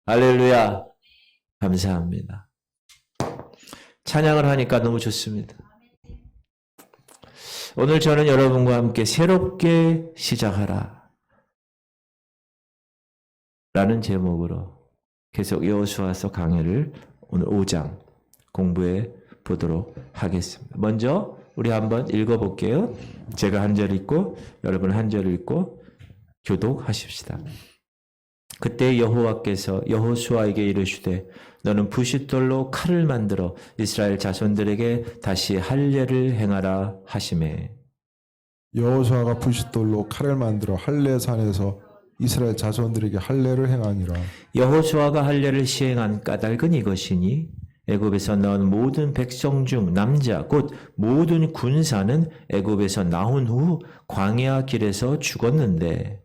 할렐루야. 감사합니다. 찬양을 하니까 너무 좋습니다. 오늘 저는 여러분과 함께 새롭게 시작하라 라는 제목으로 계속 여호수아서 강해를 오늘 5장 공부해 보도록 하겠습니다. 먼저 우리 한번 읽어볼게요. 제가 한 절 읽고 여러분 한 절 읽고 교독하십시다. 그때 여호와께서 여호수아에게 이르시되 너는 부싯돌로 칼을 만들어 이스라엘 자손들에게 다시 할례를 행하라 하시매. 여호수아가 부싯돌로 칼을 만들어 할례산에서 이스라엘 자손들에게 할례를 행하니라. 여호수아가 할례를 시행한 까닭은 이것이니 애굽에서 나온 모든 백성 중 남자 곧 모든 군사는 애굽에서 나온 후 광야 길에서 죽었는데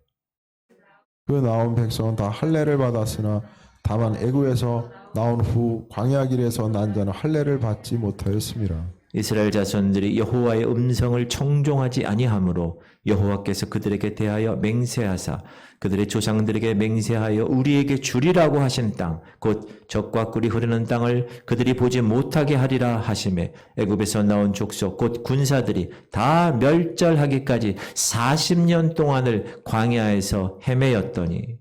그 나온 백성은 다 할례를 받았으나 다만 애굽에서 나온 후 광야 길에서 난 자는 할례를 받지 못하였습니다. 이스라엘 자손들이 여호와의 음성을 청종하지 아니하므로 여호와께서 그들에게 대하여 맹세하사 그들의 조상들에게 맹세하여 우리에게 주리라고 하신 땅 곧 젖과 꿀이 흐르는 땅을 그들이 보지 못하게 하리라 하시매 애굽에서 나온 족속 곧 군사들이 다 멸절하기까지 40년 동안을 광야에서 헤매였더니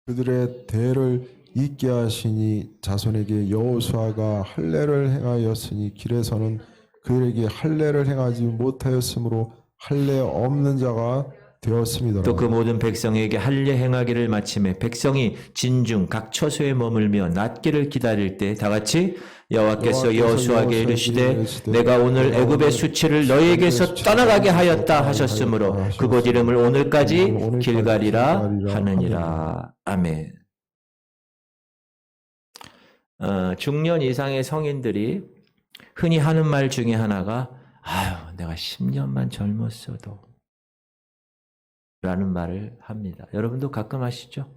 그들의 대를 잊게 하시니 자손에게 여호수아가 할례를 행하였으니 길에서는 그들에게 할례를 행하지 못하였으므로 할례 없는 자가 되었습니다. 또 그 모든 백성에게 할례 행하기를 마침에 백성이 진중 각 처소에 머물며 낫기를 기다릴 때 다같이 여호와께서 여호수아에게 이르시되 내가 오늘 애굽의 수치를 너희에게서 떠나가게 하였다 하셨으므로 그곳 이름을 오늘까지 길갈이라 하느니라. 아멘. 중년 이상의 성인들이 흔히 하는 말 중에 하나가 아유 내가 10년만 젊었어도 라는 말을 합니다. 여러분도 가끔 하시죠?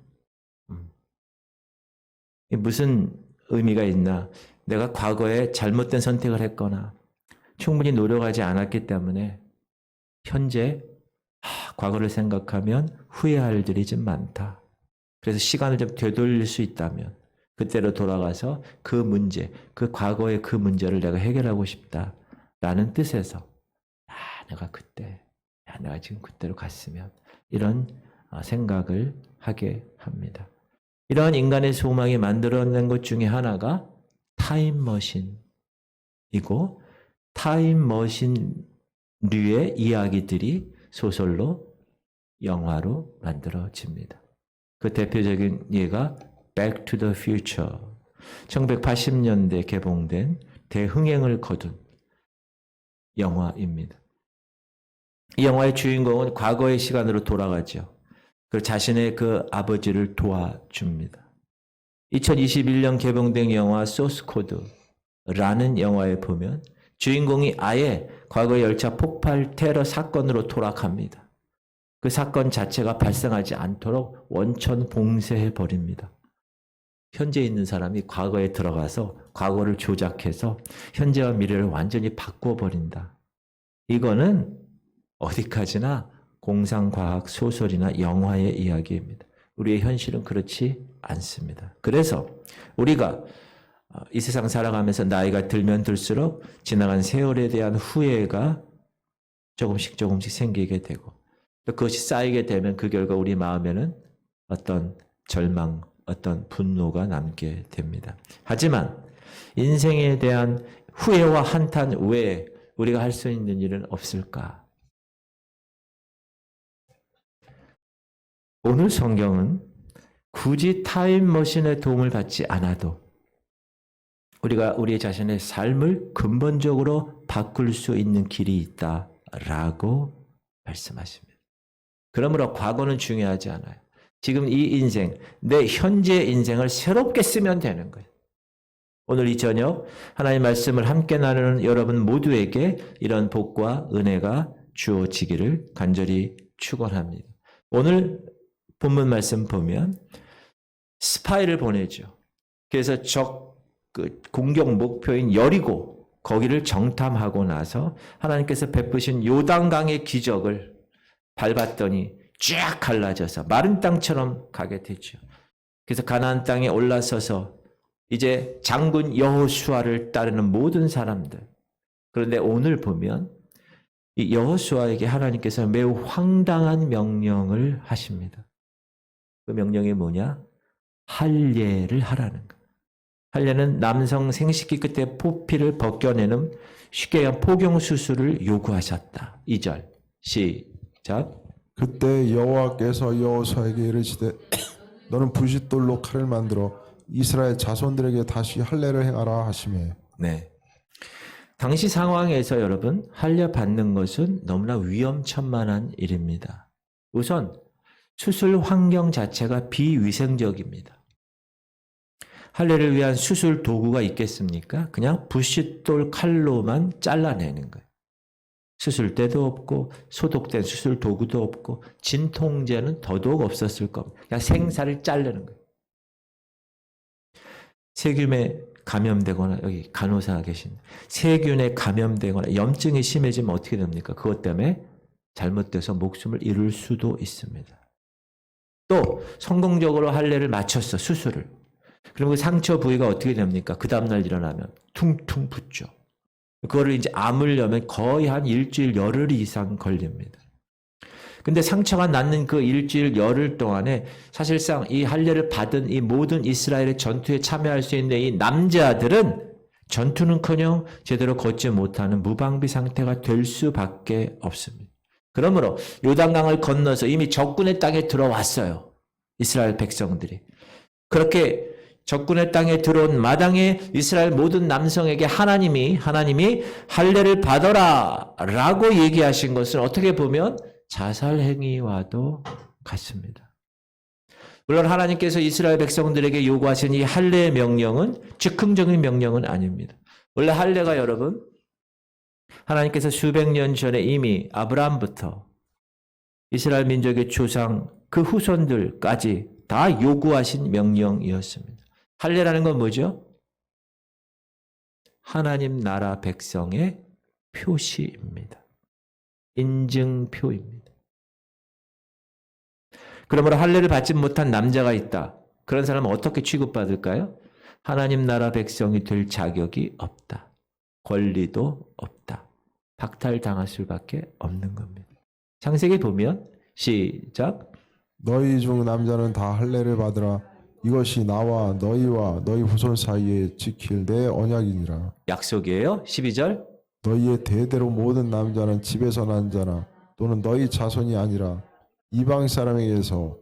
무슨 의미가 있나? 내가 과거에 잘못된 선택을 했거나 충분히 노력하지 않았기 때문에 현재 과거를 생각하면 후회할 일이 좀 많다. 그래서 시간을 좀 되돌릴 수 있다면 그때로 돌아가서 그 문제, 그 과거의 그 문제를 내가 해결하고 싶다라는 뜻에서 내가 그때, 내가 지금 그때로 갔으면 이런 생각을 하게 합니다. 이러한 인간의 소망이 만들어낸 것 중에 하나가 타임머신이고 타임머신류의 이야기들이 소설로 영화로 만들어집니다. 그 대표적인 예가 Back to the Future 1980년대 개봉된 대흥행을 거둔 영화입니다. 이 영화의 주인공은 과거의 시간으로 돌아가죠. 그리고 자신의 그 아버지를 도와줍니다. 2021년 개봉된 영화 소스 코드라는 영화에 보면 주인공이 아예 과거의 열차 폭발 테러 사건으로 돌아갑니다. 그 사건 자체가 발생하지 않도록 원천 봉쇄해 버립니다. 현재 있는 사람이 과거에 들어가서 과거를 조작해서 현재와 미래를 완전히 바꿔버린다. 이거는 어디까지나 공상과학 소설이나 영화의 이야기입니다. 우리의 현실은 그렇지 않습니다. 그래서 우리가 이 세상 살아가면서 나이가 들면 들수록 지나간 세월에 대한 후회가 조금씩 생기게 되고 그것이 쌓이게 되면 그 결과 우리 마음에는 어떤 절망, 어떤 분노가 남게 됩니다. 하지만 인생에 대한 후회와 한탄 외에 우리가 할 수 있는 일은 없을까? 오늘 성경은 굳이 타임머신의 도움을 받지 않아도 우리가 우리 자신의 삶을 근본적으로 바꿀 수 있는 길이 있다라고 말씀하십니다. 그러므로 과거는 중요하지 않아요. 지금 이 인생, 내 현재 인생을 새롭게 쓰면 되는 거예요. 오늘 이 저녁 하나님의 말씀을 함께 나누는 여러분 모두에게 이런 복과 은혜가 주어지기를 간절히 축원합니다. 오늘 본문 말씀 보면 스파이를 보내죠. 그래서 공격 목표인 여리고 거기를 정탐하고 나서 하나님께서 베푸신 요단강의 기적을 밟았더니 쫙 갈라져서 마른 땅처럼 가게 되죠. 그래서 가나안 땅에 올라서서 이제 장군 여호수아를 따르는 모든 사람들. 그런데 오늘 보면 이 여호수아에게 하나님께서 매우 황당한 명령을 하십니다. 그 명령이 뭐냐? 할례를 하라는 거예요. 할례는 남성 생식기 끝에 포피를 벗겨내는 쉽게 얘기한 포경 수술을 요구하셨다. 2절 시작. 그때 여호와께서 여호수아에게 이르시되 너는 부싯돌로 칼을 만들어 이스라엘 자손들에게 다시 할례를 행하라 하시매. 네. 당시 상황에서 여러분 할례 받는 것은 너무나 위험천만한 일입니다. 우선 수술 환경 자체가 비위생적입니다. 할례를 위한 수술 도구가 있겠습니까? 그냥 부싯돌 칼로만 잘라내는 거예요. 수술대도 없고 소독된 수술 도구도 없고 진통제는 더더욱 없었을 겁니다. 그냥 생살을 자르는 거예요. 세균에 감염되거나 여기 간호사 계신 세균에 감염되거나 염증이 심해지면 어떻게 됩니까? 그것 때문에 잘못돼서 목숨을 잃을 수도 있습니다. 또 성공적으로 할례를 마쳤어 수술을. 그럼 그 상처 부위가 어떻게 됩니까? 그 다음날 일어나면 퉁퉁 붓죠. 그거를 이제 아물려면 거의 한 일주일 열흘 이상 걸립니다. 근데 상처가 낫는 그 일주일 열흘 동안에 사실상 이 할례를 받은 이 모든 이스라엘의 전투에 참여할 수 있는 이 남자들은 전투는커녕 제대로 걷지 못하는 무방비 상태가 될 수밖에 없습니다. 그러므로 요단강을 건너서 이미 적군의 땅에 들어왔어요. 이스라엘 백성들이. 그렇게 적군의 땅에 들어온 마당에 이스라엘 모든 남성에게 하나님이 할례를 받아라 라고 얘기하신 것은 어떻게 보면 자살 행위와도 같습니다. 물론 하나님께서 이스라엘 백성들에게 요구하신 이 할례의 명령은 즉흥적인 명령은 아닙니다. 원래 할례가 여러분 하나님께서 수백 년 전에 이미 아브라함부터 이스라엘 민족의 조상 그 후손들까지 다 요구하신 명령이었습니다. 할례라는 건 뭐죠? 하나님 나라 백성의 표시입니다. 인증표입니다. 그러므로 할례를 받지 못한 남자가 있다. 그런 사람은 어떻게 취급받을까요? 하나님 나라 백성이 될 자격이 없다. 권리도 없다. 박탈당할 수밖에 없는 겁니다. 창세기 보면 시작. 너희 중 남자는 다 할례를 받으라. 이것이 나와 너희 후손 사이에 지킬 내 언약이니라. 약속이에요. 12절. 너희의 대대로 모든 남자는 집에서 난 자나 또는 너희 자손이 아니라 이방 사람에게서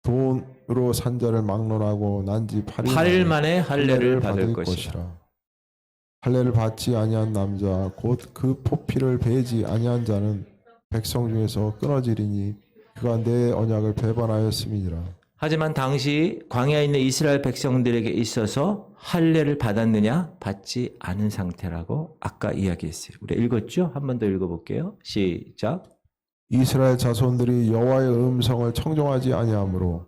돈으로 산 자를 막론하고 난 지 8일 만에 할례를 받을 것이라. 것이라. 할례를 받지 아니한 남자 곧 그 포피를 베지 아니한 자는 백성 중에서 끊어지리니 그가 내 언약을 배반하였음이니라. 하지만 당시 광야에 있는 이스라엘 백성들에게 있어서 할례를 받았느냐? 받지 않은 상태라고 아까 이야기했어요. 우리 읽었죠? 한 번 더 읽어볼게요. 시작. 이스라엘 자손들이 여호와의 음성을 청종하지 아니하므로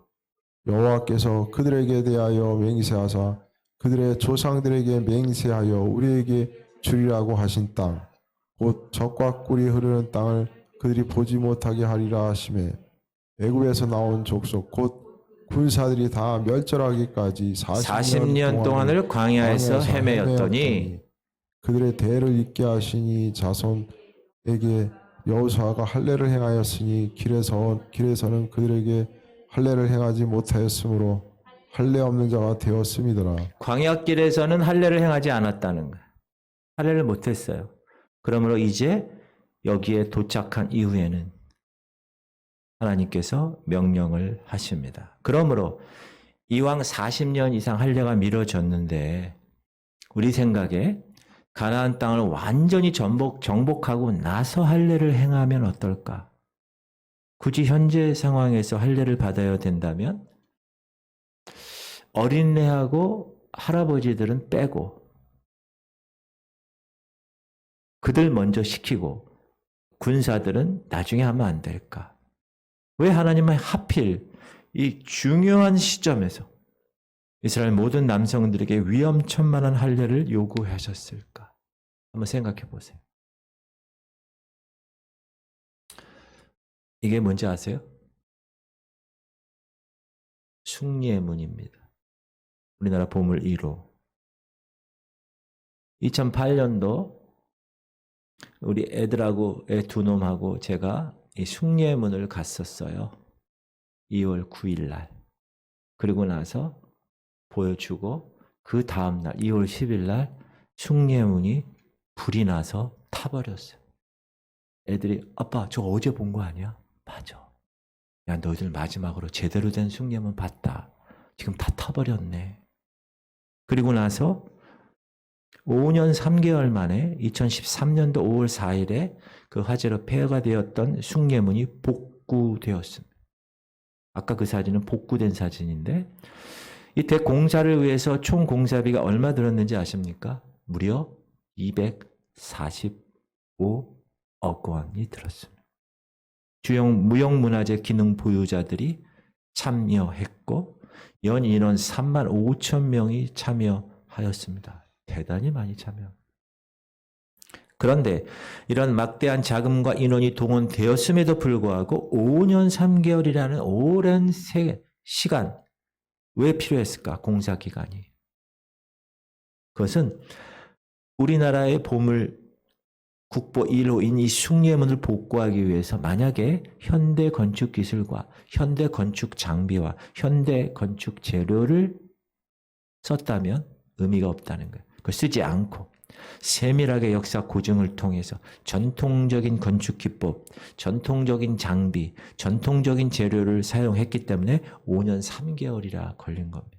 여호와께서 그들에게 대하여 맹세하사 그들의 조상들에게 맹세하여 우리에게 주리라고 하신 땅 곧 젖과 꿀이 흐르는 땅을 그들이 보지 못하게 하리라 하시매 애굽에서 나온 족속 곧 군사들이 다 멸절하기까지 40년 동안을 광야에서 헤매었더니 그들의 대를 잇게 하시니 자손에게 여호수아가 할례를 행하였으니 길에서는 그들에게 할례를 행하지 못하였으므로 할례 없는 자가 되었음이더라. 광야길에서는 할례를 행하지 않았다는 거예요. 할례를 못했어요. 그러므로 이제 여기에 도착한 이후에는 하나님께서 명령을 하십니다. 그러므로 이왕 40년 이상 할례가 미뤄졌는데 우리 생각에 가나안 땅을 완전히 정복하고 나서 할례를 행하면 어떨까? 굳이 현재 상황에서 할례를 받아야 된다면 어린애하고 할아버지들은 빼고 그들 먼저 시키고 군사들은 나중에 하면 안 될까? 왜 하나님은 하필 이 중요한 시점에서 이스라엘 모든 남성들에게 위험천만한 할례를 요구하셨을까? 한번 생각해 보세요. 이게 뭔지 아세요? 숭례문입니다. 우리나라 보물 1호. 2008년도 우리 애들하고 애 두 놈하고 제가 이 숭례문을 갔었어요. 2월 9일 날. 그리고 나서 보여주고 그 다음날 2월 10일 날 숭례문이 불이 나서 타버렸어요. 애들이 아빠 저 어제 본 거 아니야? 맞아. 야 너희들 마지막으로 제대로 된 숭례문 봤다. 지금 다 타버렸네. 그리고 나서 5년 3개월 만에 2013년도 5월 4일에 그 화재로 폐허가 되었던 숭례문이 복구되었습니다. 아까 그 사진은 복구된 사진인데 이 대공사를 위해서 총 공사비가 얼마 들었는지 아십니까? 무려 245억 원이 들었습니다. 주요 무형문화재 기능 보유자들이 참여했고 연 인원 3만 5천 명이 참여하였습니다. 대단히 많이 참여. 그런데 이런 막대한 자금과 인원이 동원되었음에도 불구하고 5년 3개월이라는 오랜 시간 왜 필요했을까? 공사 기간이. 그것은 우리나라의 보물 국보 1호인 이 숭례문을 복구하기 위해서 만약에 현대 건축 기술과 현대 건축 장비와 현대 건축 재료를 썼다면 의미가 없다는 거예요. 그걸 쓰지 않고 세밀하게 역사 고증을 통해서 전통적인 건축 기법, 전통적인 장비, 전통적인 재료를 사용했기 때문에 5년 3개월이라 걸린 겁니다.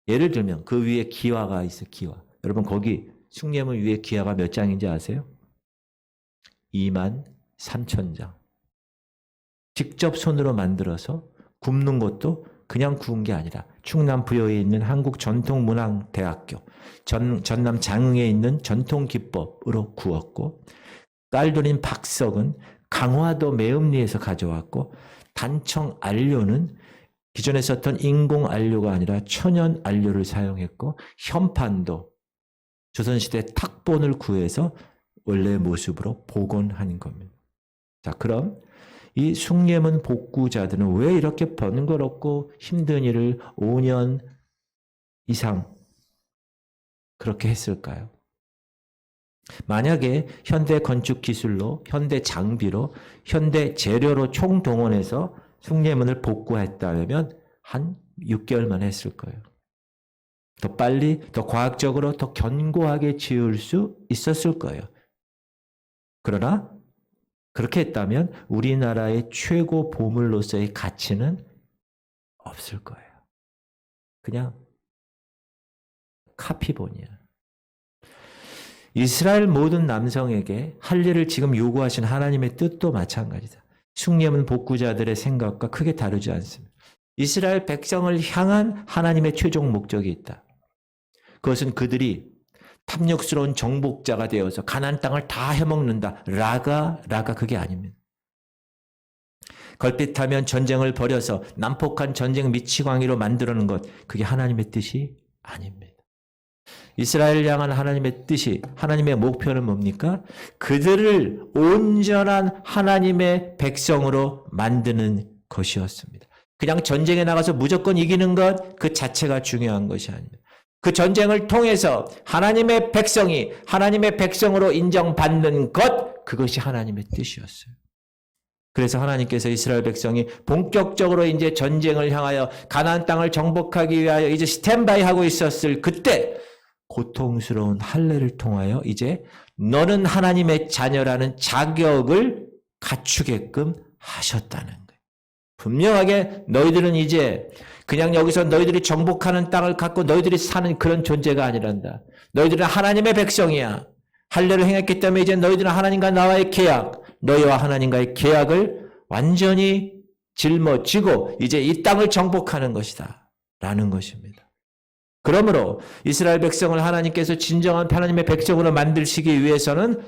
예를 들면 그 위에 기와가 있어요. 기와. 여러분 거기 숭례문 위에 기와가 몇 장인지 아세요? 2만 3천 장. 직접 손으로 만들어서 굽는 것도 그냥 구운 게 아니라 충남 부여에 있는 한국전통문화대학교, 전남 장흥에 있는 전통기법으로 구웠고 깔돌인 박석은 강화도 매음리에서 가져왔고 단청 안료는 기존에 썼던 인공 안료가 아니라 천연 안료를 사용했고 현판도 조선시대 탁본을 구해서 원래의 모습으로 복원한 겁니다. 자, 그럼 이 숭례문 복구자들은 왜 이렇게 번거롭고 힘든 일을 5년 이상 그렇게 했을까요? 만약에 현대 건축 기술로, 현대 장비로, 현대 재료로 총동원해서 숭례문을 복구했다면 한 6개월 만에 했을 거예요. 더 빨리, 더 과학적으로, 더 견고하게 지을 수 있었을 거예요. 그러나 그렇게 했다면 우리나라의 최고 보물로서의 가치는 없을 거예요. 그냥 카피본이야. 이스라엘 모든 남성에게 할 일을 지금 요구하신 하나님의 뜻도 마찬가지다. 숭례문 복구자들의 생각과 크게 다르지 않습니다. 이스라엘 백성을 향한 하나님의 최종 목적이 있다. 그것은 그들이 탐욕스러운 정복자가 되어서 가나안 땅을 다 해먹는다. 라가 그게 아닙니다. 걸핏하면 전쟁을 벌여서 난폭한 전쟁 미치광이로 만들어놓은 것, 그게 하나님의 뜻이 아닙니다. 이스라엘을 향한 하나님의 뜻이, 하나님의 목표는 뭡니까? 그들을 온전한 하나님의 백성으로 만드는 것이었습니다. 그냥 전쟁에 나가서 무조건 이기는 것, 그 자체가 중요한 것이 아닙니다. 그 전쟁을 통해서 하나님의 백성이 하나님의 백성으로 인정받는 것, 그것이 하나님의 뜻이었어요. 그래서 하나님께서 이스라엘 백성이 본격적으로 이제 전쟁을 향하여 가나안 땅을 정복하기 위하여 이제 스탠바이 하고 있었을 그때 고통스러운 할례를 통하여 이제 너는 하나님의 자녀라는 자격을 갖추게끔 하셨다는 거예요. 분명하게 너희들은 이제 그냥 여기서 너희들이 정복하는 땅을 갖고 너희들이 사는 그런 존재가 아니란다. 너희들은 하나님의 백성이야. 할례를 행했기 때문에 이제 너희들은 하나님과 나와의 계약, 너희와 하나님과의 계약을 완전히 짊어지고 이제 이 땅을 정복하는 것이다. 라는 것입니다. 그러므로 이스라엘 백성을 하나님께서 진정한 하나님의 백성으로 만드시기 위해서는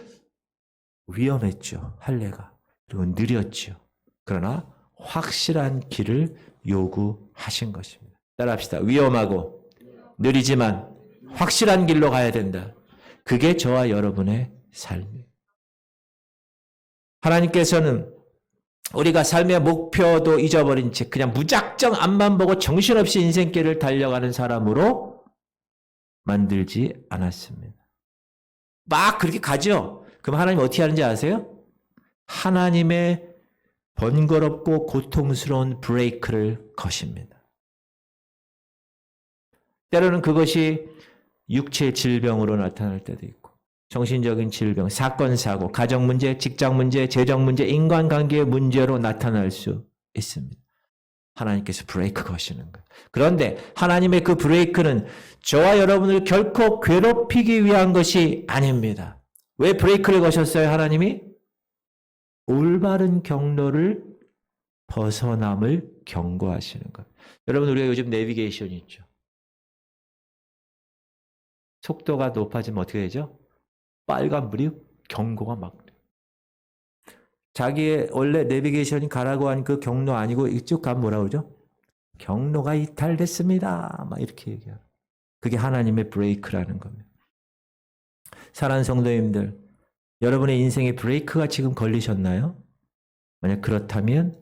위험했죠. 할례가. 그리고 느렸죠. 그러나 확실한 길을 요구하신 것입니다. 따라합시다. 위험하고 느리지만 확실한 길로 가야 된다. 그게 저와 여러분의 삶이에요. 하나님께서는 우리가 삶의 목표도 잊어버린 채 그냥 무작정 앞만 보고 정신없이 인생길을 달려가는 사람으로 만들지 않았습니다. 막 그렇게 가죠. 그럼 하나님 어떻게 하는지 아세요? 하나님의 번거롭고 고통스러운 브레이크를 거십니다. 때로는 그것이 육체 질병으로 나타날 때도 있고, 정신적인 질병, 사건, 사고, 가정 문제, 직장 문제, 재정 문제, 인간관계의 문제로 나타날 수 있습니다. 하나님께서 브레이크 거시는 거예요. 그런데 하나님의 그 브레이크는 저와 여러분을 결코 괴롭히기 위한 것이 아닙니다. 왜 브레이크를 거셨어요, 하나님이? 올바른 경로를 벗어남을 경고하시는 거예요. 여러분, 우리가 요즘 내비게이션이 있죠. 속도가 높아지면 어떻게 되죠? 빨간불이 경고가 막 돼요. 자기의 원래 내비게이션이 가라고 한 그 경로 아니고 이쪽 가면 뭐라 그러죠? 경로가 이탈됐습니다. 막 이렇게 얘기해요. 그게 하나님의 브레이크라는 겁니다. 사랑하는 성도님들, 여러분의 인생에 브레이크가 지금 걸리셨나요? 만약 그렇다면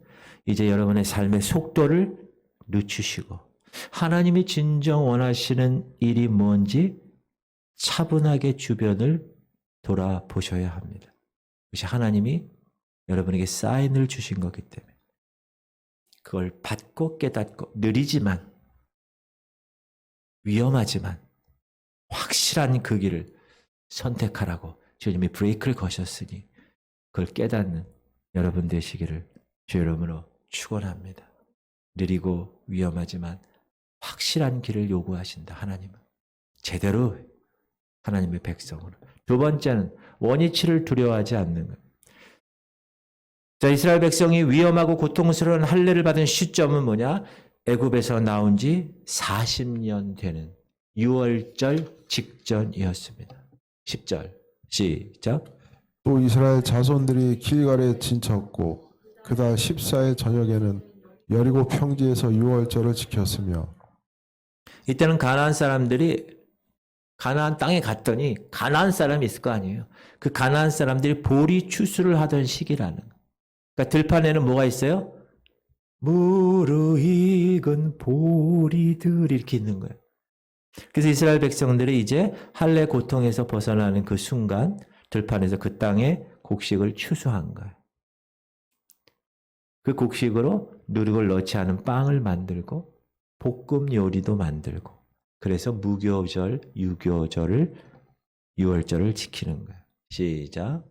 이제 여러분의 삶의 속도를 늦추시고 하나님이 진정 원하시는 일이 뭔지 차분하게 주변을 돌아보셔야 합니다. 그것이 하나님이 여러분에게 사인을 주신 거기 때문에 그걸 받고 깨닫고 느리지만 위험하지만 확실한 그 길을 선택하라고 주님이 브레이크를 거셨으니 그걸 깨닫는 여러분 되시기를 주 이름으로 축원합니다. 느리고 위험하지만 확실한 길을 요구하신다. 하나님은 제대로 하나님의 백성으로. 두 번째는 원위치를 두려워하지 않는 것. 자, 이스라엘 백성이 위험하고 고통스러운 할례를 받은 시점은 뭐냐? 애굽에서 나온 지 40년 되는 6월절 직전이었습니다. 10절 시작. 또 이스라엘 자손들이 길갈에 진쳤고 그달 14일 저녁에는 여리고 평지에서 6월절을 지켰으며 이때는 가나안 사람들이 가나안 땅에 갔더니 가나안 사람이 있을 거 아니에요. 그 가나안 사람들이 보리 추수를 하던 시기라는 거예요. 그러니까 들판에는 뭐가 있어요? 무르익은 보리들이 이렇게 있는 거예요. 그래서 이스라엘 백성들이 이제 할례 고통에서 벗어나는 그 순간 들판에서 그 땅에 곡식을 추수한 거예요. 그 곡식으로 누룩을 넣지 않은 빵을 만들고 볶음 요리도 만들고 그래서 무교절, 유교절을 6월절을 지키는 거예요. 시작.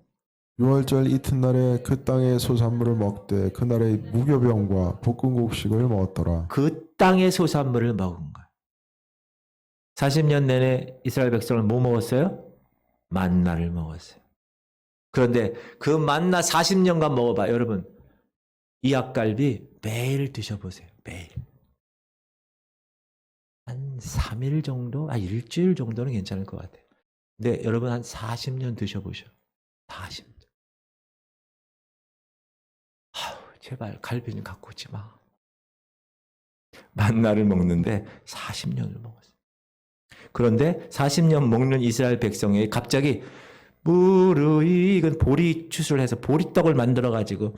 6월절 이튿날에 그 땅의 소산물을 먹되 그날의 무교병과 볶은 곡식을 먹었더라. 그 땅의 소산물을 먹은 거예요. 40년 내내 이스라엘 백성을 뭐 먹었어요? 만나를 먹었어요. 그런데 그 만나 40년간 먹어봐. 여러분, 이 약갈비 매일 드셔보세요. 매일. 한 3일 정도? 일주일 정도는 괜찮을 것 같아요. 근데 여러분 한 40년 드셔보셔. 40년. 제발 갈비는 갖고 오지 마. 만나를 먹는데 40년을 먹었어요. 그런데 40년 먹는 이스라엘 백성이 갑자기 무르익은 보리 추수를 해서 보리떡을 만들어가지고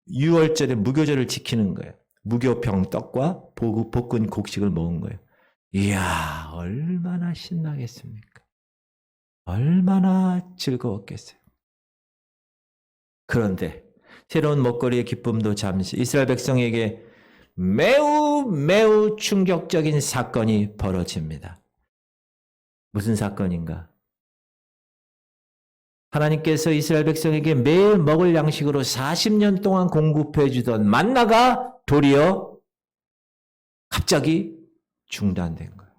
6월절에 무교절을 지키는 거예요. 무교병 떡과 볶은 곡식을 먹은 거예요. 이야, 얼마나 신나겠습니까? 얼마나 즐거웠겠어요. 그런데 새로운 먹거리의 기쁨도 잠시 이스라엘 백성에게 매우 충격적인 사건이 벌어집니다. 무슨 사건인가? 하나님께서 이스라엘 백성에게 매일 먹을 양식으로 40년 동안 공급해 주던 만나가 도리어 갑자기 중단된 거예요.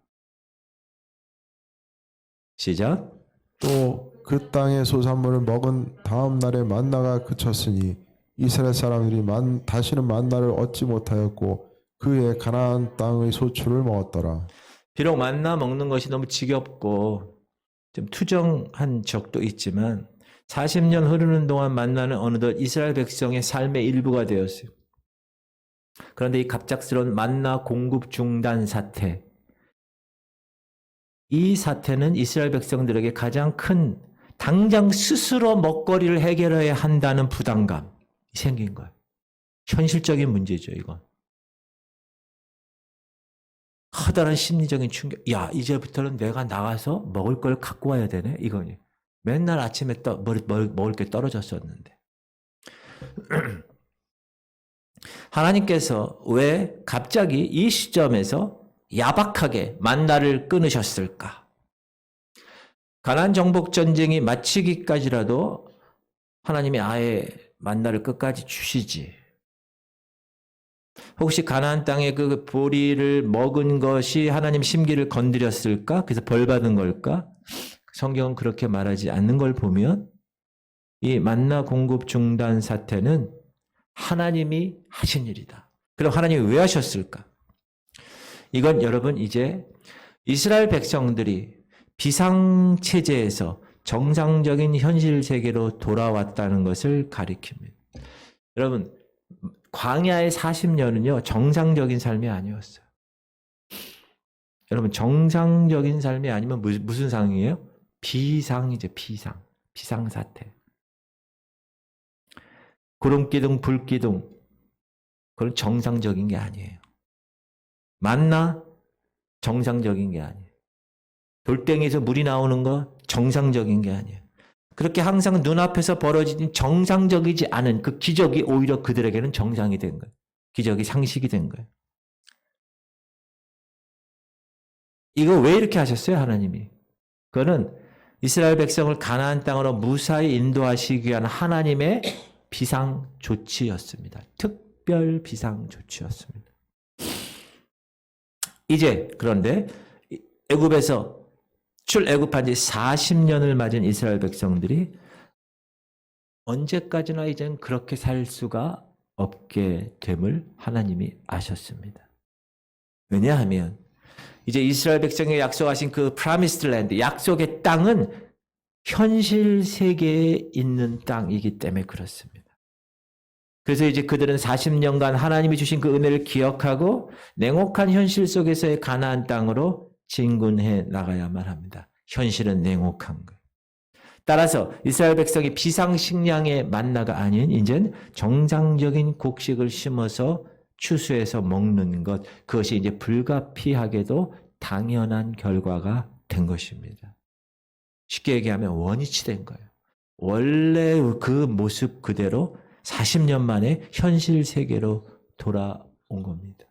시작. 또 그 땅의 소산물을 먹은 다음 날에 만나가 그쳤으니 이스라엘 사람들이 다시는 만나를 얻지 못하였고 그의 가나안 땅의 소출을 먹었더라. 비록 만나 먹는 것이 너무 지겹고 좀 투정한 적도 있지만 40년 흐르는 동안 만나는 어느덧 이스라엘 백성의 삶의 일부가 되었어요. 그런데 이 갑작스러운 만나 공급 중단 사태, 이 사태는 이스라엘 백성들에게 가장 큰 당장 스스로 먹거리를 해결해야 한다는 부담감이 생긴 거예요. 현실적인 문제죠, 이건. 커다란 심리적인 충격. 야, 이제부터는 내가 나가서 먹을 걸 갖고 와야 되네, 이거니. 맨날 아침에 먹을 게 떨어졌었는데. 하나님께서 왜 갑자기 이 시점에서 야박하게 만나를 끊으셨을까? 가나안 정복 전쟁이 마치기까지라도 하나님이 아예 만나를 끝까지 주시지. 혹시 가나안 땅의 그 보리를 먹은 것이 하나님 심기를 건드렸을까? 그래서 벌 받은 걸까? 성경은 그렇게 말하지 않는 걸 보면 이 만나 공급 중단 사태는 하나님이 하신 일이다. 그럼 하나님이 왜 하셨을까? 이건 여러분 이제 이스라엘 백성들이 비상체제에서 정상적인 현실 세계로 돌아왔다는 것을 가리킵니다. 여러분, 광야의 40년은요, 정상적인 삶이 아니었어요. 여러분, 정상적인 삶이 아니면 무슨 상이에요? 비상이죠, 비상. 비상사태. 구름기둥, 불기둥. 그건 정상적인 게 아니에요. 만나? 정상적인 게 아니에요. 돌덩이에서 물이 나오는 거? 정상적인 게 아니에요. 그렇게 항상 눈앞에서 벌어진 정상적이지 않은 그 기적이 오히려 그들에게는 정상이 된 거예요. 기적이 상식이 된 거예요. 이거 왜 이렇게 하셨어요, 하나님이? 그거는 이스라엘 백성을 가나안 땅으로 무사히 인도하시기 위한 하나님의 비상 조치였습니다. 특별 비상 조치였습니다. 이제 그런데 애굽에서 출애굽한 지 40년을 맞은 이스라엘 백성들이 언제까지나 이젠 그렇게 살 수가 없게 됨을 하나님이 아셨습니다. 왜냐하면 이제 이스라엘 백성에 약속하신 그 프라미스드 랜드, 약속의 땅은 현실 세계에 있는 땅이기 때문에 그렇습니다. 그래서 이제 그들은 40년간 하나님이 주신 그 은혜를 기억하고 냉혹한 현실 속에서의 가나안 땅으로 진군해 나가야만 합니다. 현실은 냉혹한 거예요. 따라서 이스라엘 백성이 비상식량의 만나가 아닌 이젠 정상적인 곡식을 심어서 추수해서 먹는 것, 그것이 이제 불가피하게도 당연한 결과가 된 것입니다. 쉽게 얘기하면 원위치 된 거예요. 원래 그 모습 그대로 40년 만에 현실 세계로 돌아온 겁니다.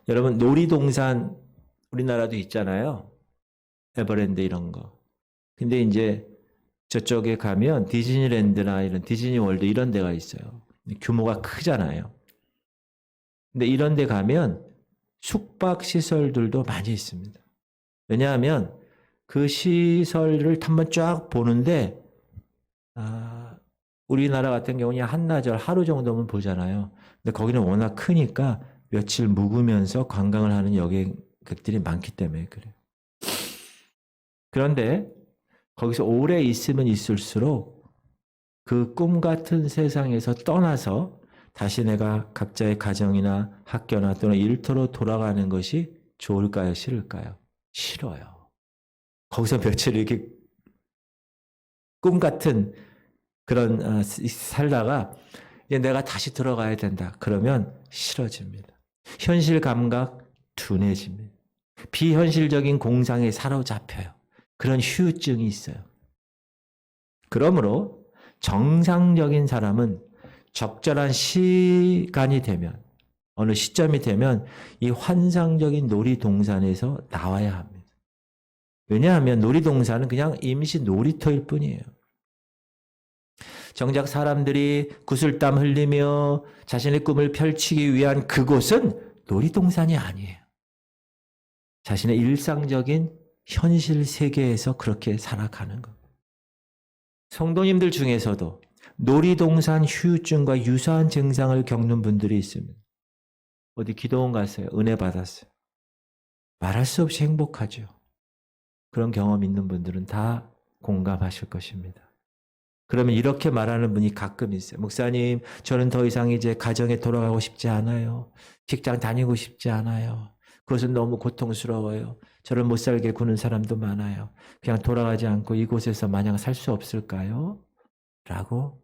여러분, 놀이동산 우리나라도 있잖아요. 에버랜드 이런 거. 근데 이제 저쪽에 가면 디즈니랜드나 이런 디즈니월드 이런 데가 있어요. 규모가 크잖아요. 근데 이런 데 가면 숙박 시설들도 많이 있습니다. 왜냐하면 그 시설을 한번 쫙 보는데 우리나라 같은 경우는 한나절 하루 정도면 보잖아요. 근데 거기는 워낙 크니까 며칠 묵으면서 관광을 하는 여객들이 많기 때문에 그래요. 그런데 거기서 오래 있으면 있을수록 그 꿈 같은 세상에서 떠나서 다시 내가 각자의 가정이나 학교나 또는 일터로 돌아가는 것이 좋을까요? 싫을까요? 싫어요. 거기서 며칠 이렇게 꿈 같은 그런 살다가 이제 내가 다시 들어가야 된다. 그러면 싫어집니다. 현실 감각 둔해집니다. 비현실적인 공상에 사로잡혀요. 그런 후유증이 있어요. 그러므로 정상적인 사람은 적절한 시간이 되면, 어느 시점이 되면 이 환상적인 놀이동산에서 나와야 합니다. 왜냐하면 놀이동산은 그냥 임시 놀이터일 뿐이에요. 정작 사람들이 구슬땀 흘리며 자신의 꿈을 펼치기 위한 그곳은 놀이동산이 아니에요. 자신의 일상적인 현실 세계에서 그렇게 살아가는 것. 성도님들 중에서도 놀이동산 후유증과 유사한 증상을 겪는 분들이 있습니다. 어디 기도원 갔어요. 은혜 받았어요. 말할 수 없이 행복하죠. 그런 경험 있는 분들은 다 공감하실 것입니다. 그러면 이렇게 말하는 분이 가끔 있어요. 목사님, 저는 더 이상 이제 가정에 돌아가고 싶지 않아요. 직장 다니고 싶지 않아요. 그것은 너무 고통스러워요. 저를 못 살게 구는 사람도 많아요. 그냥 돌아가지 않고 이곳에서 마냥 살 수 없을까요? 라고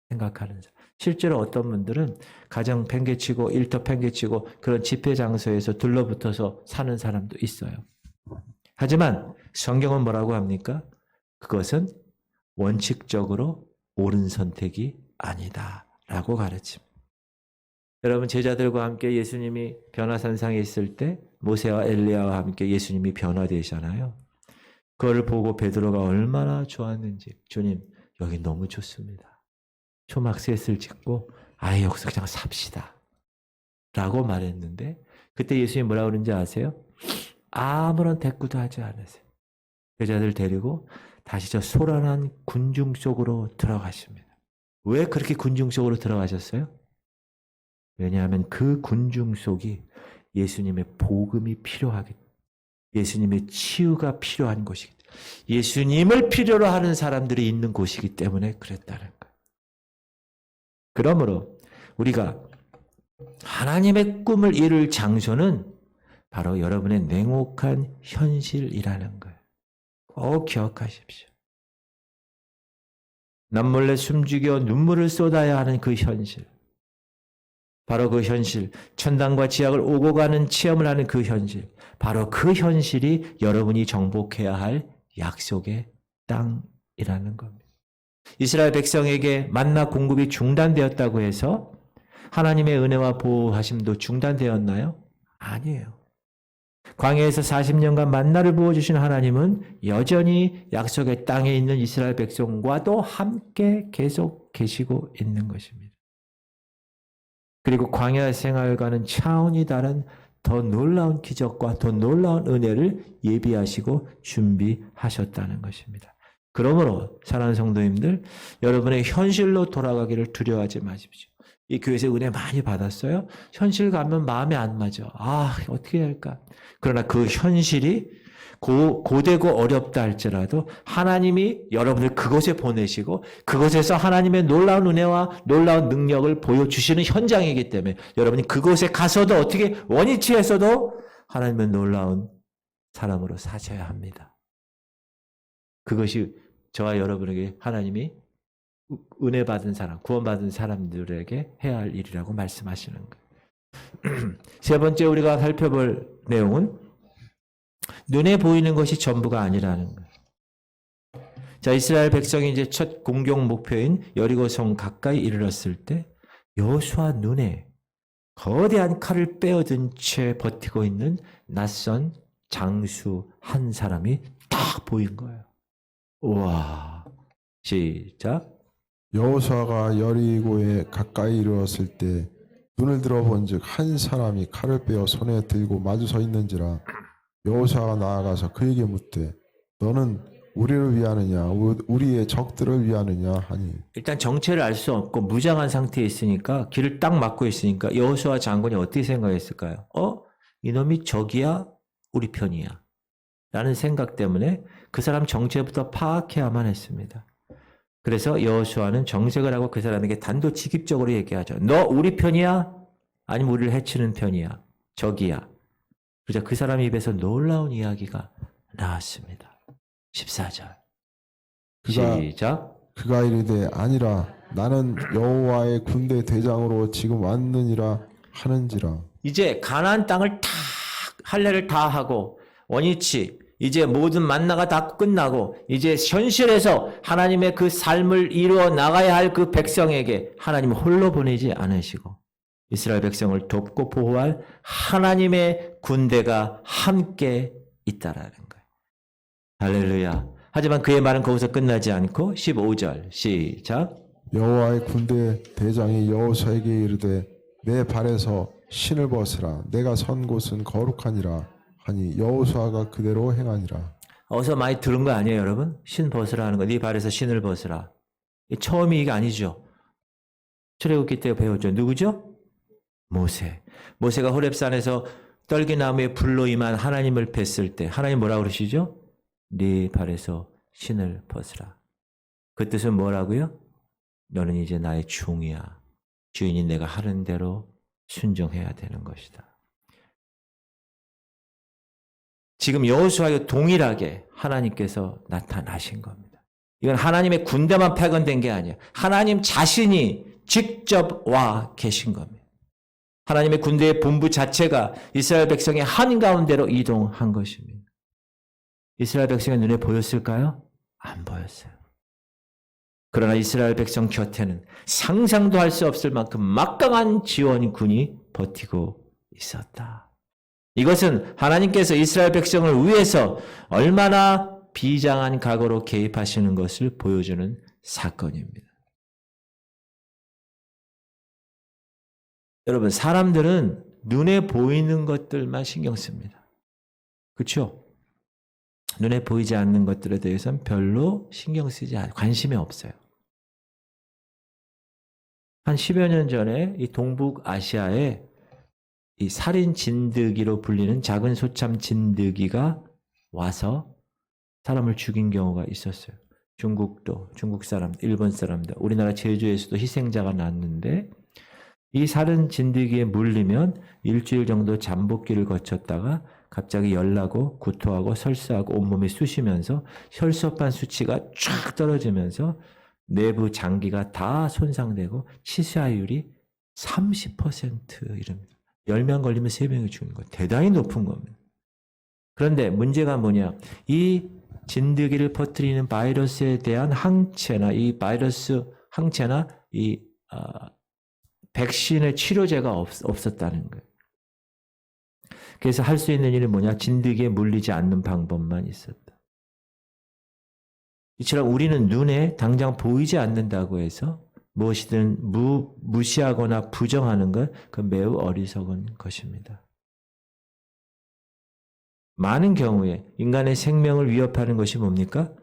생각하는 사람. 실제로 어떤 분들은 가정 팽개치고 일터 팽개치고 그런 집회 장소에서 둘러붙어서 사는 사람도 있어요. 하지만 성경은 뭐라고 합니까? 그것은 원칙적으로 옳은 선택이 아니다 라고 가르칩니다. 여러분, 제자들과 함께 예수님이 변화산상에 있을 때 모세와 엘리야와 함께 예수님이 변화되잖아요. 그걸 보고 베드로가 얼마나 좋았는지, 주님 여기 너무 좋습니다. 초막셋을 짓고 아예 여기서 그냥 삽시다 라고 말했는데, 그때 예수님이 뭐라고 그러는지 아세요? 아무런 대꾸도 하지 않으세요. 제자들 데리고 다시 저 소란한 군중 속으로 들어가십니다. 왜 그렇게 군중 속으로 들어가셨어요? 왜냐하면 그 군중 속이 예수님의 복음이 필요하기, 예수님의 치유가 필요한 곳이기 때문에, 예수님을 필요로 하는 사람들이 있는 곳이기 때문에 그랬다는 거예요. 그러므로 우리가 하나님의 꿈을 이룰 장소는 바로 여러분의 냉혹한 현실이라는 거예요. 꼭 기억하십시오. 남몰래 숨죽여 눈물을 쏟아야 하는 그 현실, 바로 그 현실, 천당과 지옥을 오고 가는 체험을 하는 그 현실, 바로 그 현실이 여러분이 정복해야 할 약속의 땅이라는 겁니다. 이스라엘 백성에게 만나 공급이 중단되었다고 해서 하나님의 은혜와 보호하심도 중단되었나요? 아니에요. 광야에서 40년간 만나를 부어주신 하나님은 여전히 약속의 땅에 있는 이스라엘 백성과도 함께 계속 계시고 있는 것입니다. 그리고 광야 생활과는 차원이 다른 더 놀라운 기적과 더 놀라운 은혜를 예비하시고 준비하셨다는 것입니다. 그러므로 사랑하는 성도님들, 여러분의 현실로 돌아가기를 두려워하지 마십시오. 이 교회에서 은혜 많이 받았어요? 현실 가면 마음에 안 맞아. 어떻게 해야 할까? 그러나 그 현실이 고되고 어렵다 할지라도 하나님이 여러분을 그곳에 보내시고 그곳에서 하나님의 놀라운 은혜와 놀라운 능력을 보여주시는 현장이기 때문에 여러분이 그곳에 가서도 어떻게 원위치에서도 하나님의 놀라운 사람으로 사셔야 합니다. 그것이 저와 여러분에게 하나님이 은혜 받은 사람, 구원받은 사람들에게 해야 할 일이라고 말씀하시는 거예요. 세 번째 우리가 살펴볼 내용은 눈에 보이는 것이 전부가 아니라는 거예요. 자, 이스라엘 백성이 이제 첫 공격 목표인 여리고성 가까이 이르렀을 때 여호수아 눈에 거대한 칼을 빼어든 채 버티고 있는 낯선 장수 한 사람이 딱 보인 거예요. 우와. 시작. 여호수아가 여리고에 가까이 이르렀을 때 눈을 들어본즉 한 사람이 칼을 빼어 손에 들고 마주 서 있는지라. 여호수아가 나아가서 그에게 묻되 너는 우리를 위하느냐 우리의 적들을 위하느냐 하니. 일단 정체를 알 수 없고 무장한 상태에 있으니까 길을 딱 막고 있으니까 여호수아 장군이 어떻게 생각했을까요? 이놈이 적이야? 우리 편이야? 라는 생각 때문에 그 사람 정체부터 파악해야만 했습니다. 그래서 여호수아는 정색을 하고 그 사람에게 단도직입적으로 얘기하죠. 너 우리 편이야? 아니면 우리를 해치는 편이야? 적이야? 그러자 그 사람 입에서 놀라운 이야기가 나왔습니다. 14절. 시작. 그가 이르되 아니라 나는 여호와의 군대 대장으로 지금 왔느니라 하는지라. 이제 가나안 땅을 다 할례를 다 하고 원위치 이제 모든 만나가 다 끝나고 이제 현실에서 하나님의 그 삶을 이루어 나가야 할 그 백성에게 하나님은 홀로 보내지 않으시고 이스라엘 백성을 돕고 보호할 하나님의 군대가 함께 있다라는 거예요. 할렐루야. 하지만 그의 말은 거기서 끝나지 않고 15절 시작. 여호와의 군대 대장이 여호수아에게 이르되 내 발에서 신을 벗으라. 내가 선 곳은 거룩하니라 하니 여호수아가 그대로 행하니라. 어서 많이 들은 거 아니에요, 여러분? 신 벗으라 하는 거. 네 발에서 신을 벗으라. 처음이 이게 아니죠. 출애굽기 때 배웠죠. 누구죠? 모세. 모세가 호렙산에서 떨기나무에 불로 임한 하나님을 뵀을 때 하나님 뭐라고 그러시죠? 네 발에서 신을 벗으라. 그 뜻은 뭐라고요? 너는 이제 나의 종이야. 주인이 내가 하는 대로 순종해야 되는 것이다. 지금 여호수아와 동일하게 하나님께서 나타나신 겁니다. 이건 하나님의 군대만 파견된 게 아니에요. 하나님 자신이 직접 와 계신 겁니다. 하나님의 군대의 본부 자체가 이스라엘 백성의 한가운데로 이동한 것입니다. 이스라엘 백성의 눈에 보였을까요? 안 보였어요. 그러나 이스라엘 백성 곁에는 상상도 할 수 없을 만큼 막강한 지원군이 버티고 있었다. 이것은 하나님께서 이스라엘 백성을 위해서 얼마나 비장한 각오로 개입하시는 것을 보여주는 사건입니다. 여러분, 사람들은 눈에 보이는 것들만 신경 씁니다. 그렇죠? 눈에 보이지 않는 것들에 대해서는 별로 신경 쓰지 않아요. 관심이 없어요. 한 10여 년 전에 이 동북아시아에 이 살인 진드기로 불리는 작은 소참 진드기가 와서 사람을 죽인 경우가 있었어요. 중국도, 중국 사람, 일본 사람들, 우리나라 제주에서도 희생자가 났는데 이 살인 진드기에 물리면 일주일 정도 잠복기를 거쳤다가 갑자기 열나고 구토하고 설사하고 온몸이 쑤시면서 혈소판 수치가 쫙 떨어지면서 내부 장기가 다 손상되고 치사율이 30% 이릅니다. 10명 걸리면 3명이 죽는 거예요. 대단히 높은 겁니다. 그런데 문제가 뭐냐? 이 진드기를 퍼뜨리는 바이러스에 대한 항체나 이 바이러스 항체나 이 백신의 치료제가 없었다는 거예요. 그래서 할 수 있는 일이 뭐냐? 진드기에 물리지 않는 방법만 있었다. 이처럼 우리는 눈에 당장 보이지 않는다고 해서 무엇이든 무시하거나 부정하는 것, 그건 매우 어리석은 것입니다. 많은 경우에 인간의 생명을 위협하는 것이 뭡니까?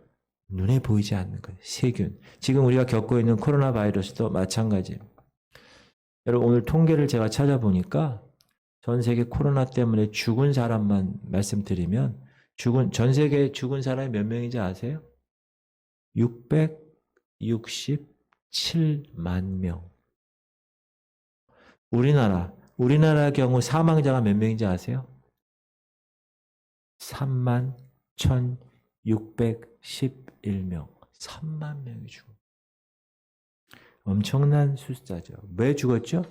눈에 보이지 않는 것, 세균. 지금 우리가 겪고 있는 코로나 바이러스도 마찬가지예요. 여러분, 오늘 통계를 제가 찾아보니까 전 세계 코로나 때문에 죽은 사람만 말씀드리면 전 세계에 죽은 사람이 몇 명인지 아세요? 667만 명. 우리나라 경우 사망자가 몇 명인지 아세요? 31,611명. 3만 명이 죽어. 엄청난 숫자죠. 왜 죽었죠?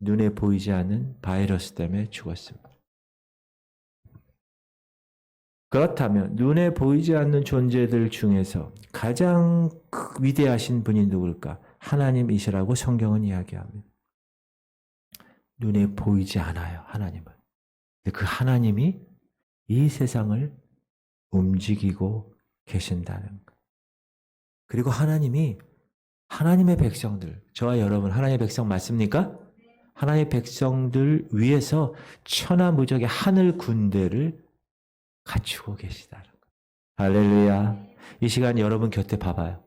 눈에 보이지 않는 바이러스 때문에 죽었습니다. 그렇다면 눈에 보이지 않는 존재들 중에서 가장 위대하신 분이 누굴까? 하나님이시라고 성경은 이야기합니다. 눈에 보이지 않아요, 하나님은. 그 하나님이 이 세상을 움직이고 계신다는 것. 그리고 하나님이 하나님의 백성들, 저와 여러분 하나님의 백성 맞습니까? 하나님의 백성들 위해서 천하무적의 하늘 군대를 갖추고 계시다는 것. 할렐루야. 이 시간 여러분 곁에 봐봐요.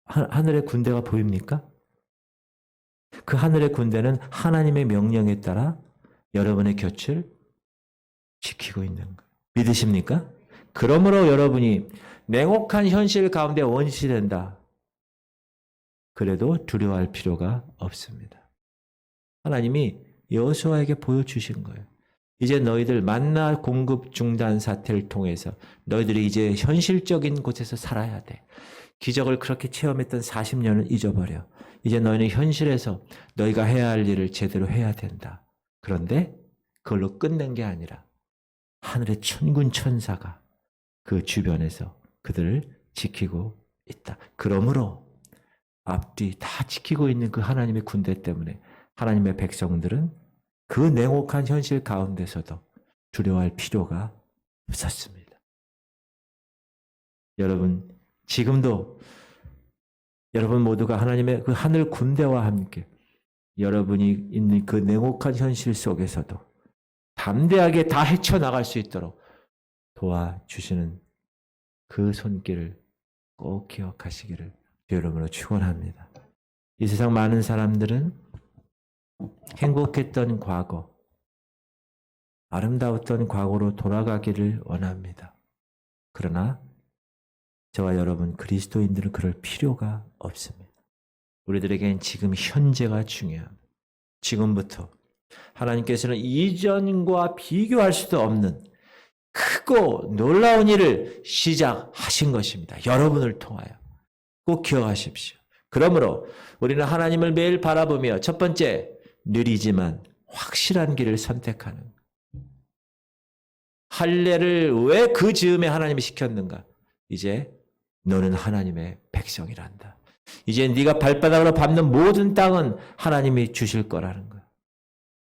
하늘의 군대가 보입니까? 그 하늘의 군대는 하나님의 명령에 따라 여러분의 곁을 지키고 있는 거예요. 믿으십니까? 그러므로 여러분이 냉혹한 현실 가운데 원시된다. 그래도 두려워할 필요가 없습니다. 하나님이 여호수아에게 보여주신 거예요. 이제 너희들 만나 공급 중단 사태를 통해서 너희들이 이제 현실적인 곳에서 살아야 돼. 기적을 그렇게 체험했던 40년을 잊어버려. 이제 너희는 현실에서 너희가 해야 할 일을 제대로 해야 된다. 그런데 그걸로 끝낸 게 아니라 하늘의 천군 천사가 그 주변에서 그들을 지키고 있다. 그러므로 앞뒤 다 지키고 있는 그 하나님의 군대 때문에 하나님의 백성들은 그 냉혹한 현실 가운데서도 두려워할 필요가 없었습니다. 여러분, 지금도 여러분 모두가 하나님의 그 하늘 군대와 함께 여러분이 있는 그 냉혹한 현실 속에서도 담대하게 다 헤쳐나갈 수 있도록 도와주시는 그 손길을 꼭 기억하시기를 여러분으로 축원합니다. 이 세상 많은 사람들은 행복했던 과거, 아름다웠던 과거로 돌아가기를 원합니다. 그러나 저와 여러분 그리스도인들은 그럴 필요가 없습니다. 우리들에겐 지금 현재가 중요합니다. 지금부터 하나님께서는 이전과 비교할 수도 없는 크고 놀라운 일을 시작하신 것입니다. 여러분을 통하여. 꼭 기억하십시오. 그러므로 우리는 하나님을 매일 바라보며 첫 번째, 느리지만 확실한 길을 선택하는 것. 할례를 왜 그 즈음에 하나님이 시켰는가? 이제 너는 하나님의 백성이란다. 이제 네가 발바닥으로 밟는 모든 땅은 하나님이 주실 거라는 거야.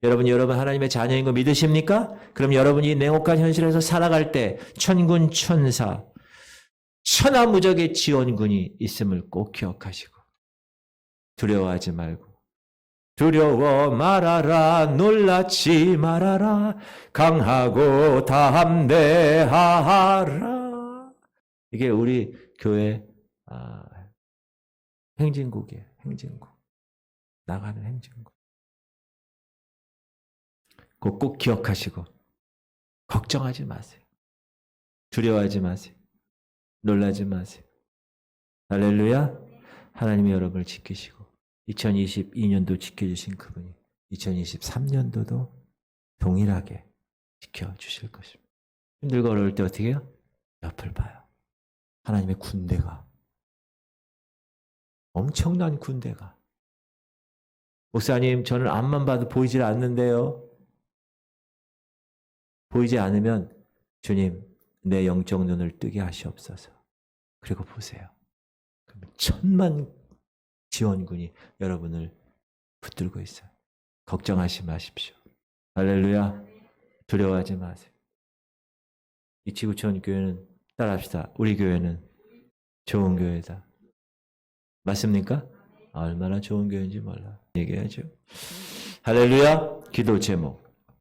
여러분 하나님의 자녀인 거 믿으십니까? 그럼 여러분이 냉혹한 현실에서 살아갈 때 천군 천사, 천하무적의 지원군이 있음을 꼭 기억하시고 두려워하지 말고 두려워 말아라 놀라지 말아라 강하고 담대하라. 이게 우리 교회 행진곡이에요. 행진곡. 나가는 행진곡. 그거 꼭 기억하시고 걱정하지 마세요. 두려워하지 마세요. 놀라지 마세요. 할렐루야. 하나님이 여러분을 지키시고 2022년도 지켜주신 그분이 2023년도도 동일하게 지켜주실 것입니다. 힘들고 어려울 때 어떻게 해요? 옆을 봐요. 하나님의 군대가, 엄청난 군대가. 목사님, 저는 앞만 봐도 보이질 않는데요. 보이지 않으면 주님, 내 영적 눈을 뜨게 하시옵소서. 그리고 보세요. 그러면 천만 지원군이 여러분을 붙들고 있어요. 걱정하지 마십시오. 할렐루야. 두려워하지 마세요. 이 지구촌 교회는 따라합시다. 우리 교회는 좋은 교회다. 맞습니까? 얼마나 좋은 교회인지 몰라. 얘기하죠. 할렐루야. 기도 제목.